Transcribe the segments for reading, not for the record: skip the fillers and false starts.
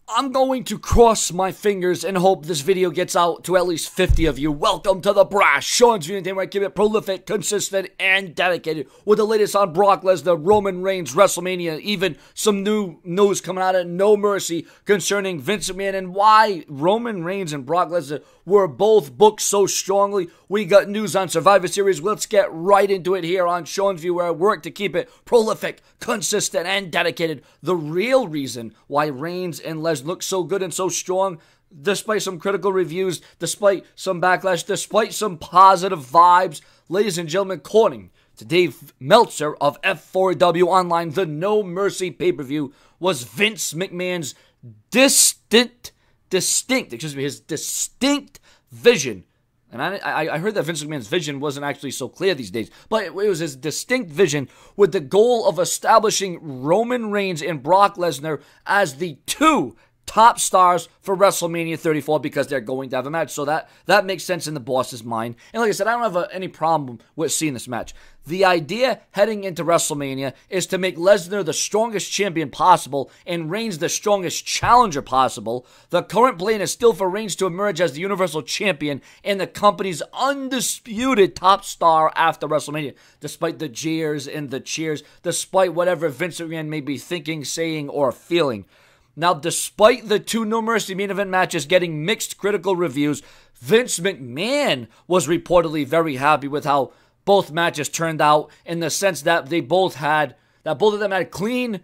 I'm going to cross my fingers and hope this video gets out to at least 50 of you. Welcome to the Brash Sean's Video, where I keep it prolific, consistent, and dedicated with the latest on Brock Lesnar, Roman Reigns, WrestleMania, even some new news coming out of No Mercy concerning Vince McMahon and why Roman Reigns and Brock Lesnar were both booked so strongly. We got news on Survivor Series. Let's get right into it here on Sean's View, where I work to keep it prolific, consistent, and dedicated. The real reason why Reigns and Lesnar look so good and so strong, despite some critical reviews, despite some backlash, despite some positive vibes, ladies and gentlemen, according to Dave Meltzer of F4W Online, the No Mercy pay-per-view was Vince McMahon's distinct vision. And I heard that Vince McMahon's vision wasn't actually so clear these days, but it was his distinct vision with the goal of establishing Roman Reigns and Brock Lesnar as the two top stars for WrestleMania 34 because they're going to have a match. So that makes sense in the boss's mind. And like I said, I don't have any problem with seeing this match. The idea heading into WrestleMania is to make Lesnar the strongest champion possible and Reigns the strongest challenger possible. The current plan is still for Reigns to emerge as the Universal Champion and the company's undisputed top star after WrestleMania, despite the jeers and the cheers, despite whatever Vince McMahon may be thinking, saying, or feeling. Now, despite the two No Mercy main event matches getting mixed critical reviews, Vince McMahon was reportedly very happy with how both matches turned out, in the sense that both of them had clean,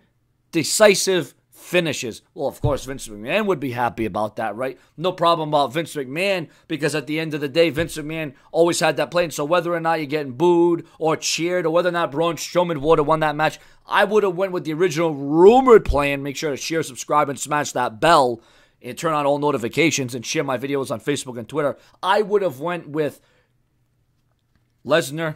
decisive finishes. Well, of course, Vince McMahon would be happy about that, right? No problem about Vince McMahon, because at the end of the day, Vince McMahon always had that plan. So whether or not you're getting booed or cheered, or whether or not Braun Strowman would have won that match, I would have went with the original rumored plan. Make sure to share, subscribe, and smash that bell, and turn on all notifications, and share my videos on Facebook and Twitter. I would have went with Lesnar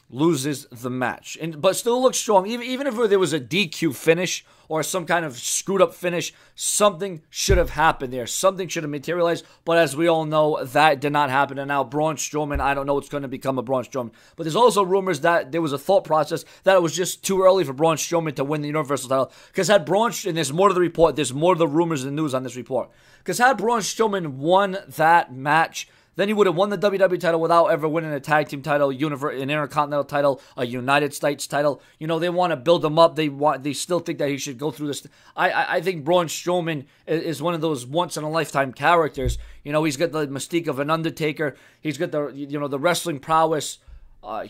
loses the match, but still looks strong. Even if there was a DQ finish or some kind of screwed up finish, something should have happened there. Something should have materialized. But as we all know, that did not happen. And now Braun Strowman, I don't know what's going to become of Braun Strowman. But there's also rumors that there was a thought process that it was just too early for Braun Strowman to win the Universal title. Because had Braun, and there's more to the report, there's more to the rumors and news on this report. Because had Braun Strowman won that match, then he would have won the WWE title without ever winning a tag team title, an Intercontinental title, a United States title. You know, they want to build him up. They still think that he should go through this. I think Braun Strowman is one of those once-in-a-lifetime characters. You know, he's got the mystique of an Undertaker. He's got the wrestling prowess.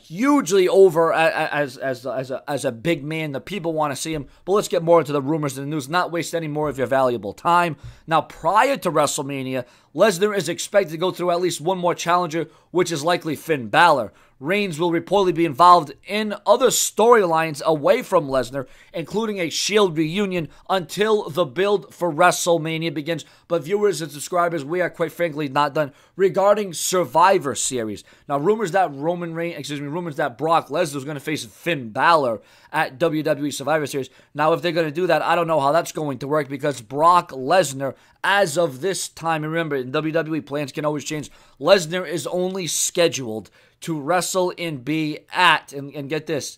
Hugely over as a big man. The people want to see him. But let's get more into the rumors and the news. Not waste any more of your valuable time. Now, prior to WrestleMania, Lesnar is expected to go through at least one more challenger, which is likely Finn Balor. Reigns will reportedly be involved in other storylines away from Lesnar, including a Shield reunion, until the build for WrestleMania begins. But viewers and subscribers, we are quite frankly not done. Regarding Survivor Series, now rumors that Brock Lesnar is going to face Finn Balor at WWE Survivor Series. Now, if they're going to do that, I don't know how that's going to work, because Brock Lesnar, as of this time, remember, in WWE, plans can always change. Lesnar is only scheduled to wrestle and be at, and get this,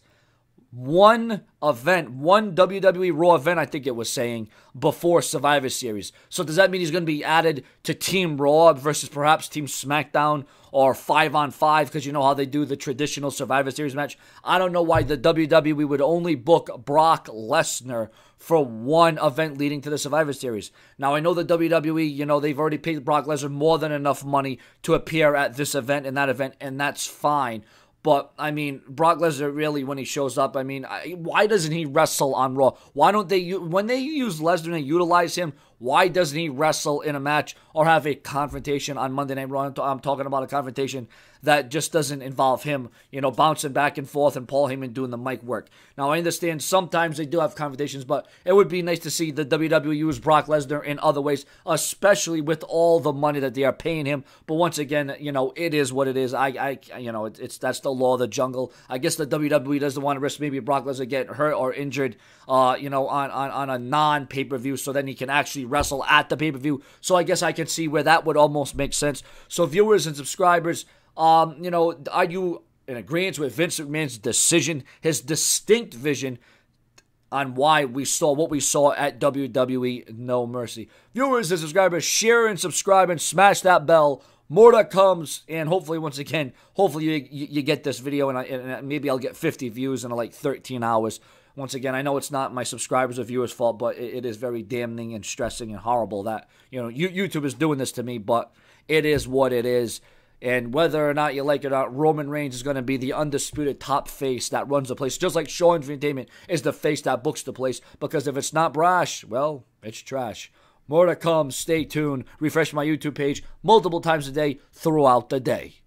one WWE Raw event, I think it was saying, before Survivor Series. So does that mean he's going to be added to Team Raw versus perhaps Team SmackDown, or 5-on-5, because you know how they do the traditional Survivor Series match? I don't know why the WWE would only book Brock Lesnar for one event leading to the Survivor Series. Now, I know the WWE, they've already paid Brock Lesnar more than enough money to appear at this event and that event, and that's fine. But, I mean, Brock Lesnar really, when he shows up, why doesn't he wrestle on Raw? Why don't they, when they use Lesnar and utilize him, why doesn't he wrestle in a match or have a confrontation on Monday Night Raw? I'm talking about a confrontation that just doesn't involve him, bouncing back and forth and Paul Heyman doing the mic work. Now, I understand sometimes they do have confrontations, but it would be nice to see the WWE use Brock Lesnar in other ways, especially with all the money that they are paying him. But once again, it is what it is. That's the law of the jungle. I guess the WWE doesn't want to risk maybe Brock Lesnar getting hurt or injured, on a non-pay-per-view, so then he can actually wrestle at the pay-per-view. So I guess I can see where that would almost make sense. So viewers and subscribers, are you in agreement with Vince McMahon's decision, his distinct vision? on why we saw what we saw at WWE No Mercy. Viewers and subscribers, share and subscribe and smash that bell. More that comes, and hopefully, once again, hopefully you get this video, and maybe I'll get 50 views in like 13 hours. Once again, I know it's not my subscribers or viewers' fault, but it is very damning and stressing and horrible that, YouTube is doing this to me, but it is what it is. And whether or not you like it or not, Roman Reigns is going to be the undisputed top face that runs the place. Just like Shaw Entertainment is the face that books the place. Because if it's not brash, well, it's trash. More to come. Stay tuned. Refresh my YouTube page multiple times a day throughout the day.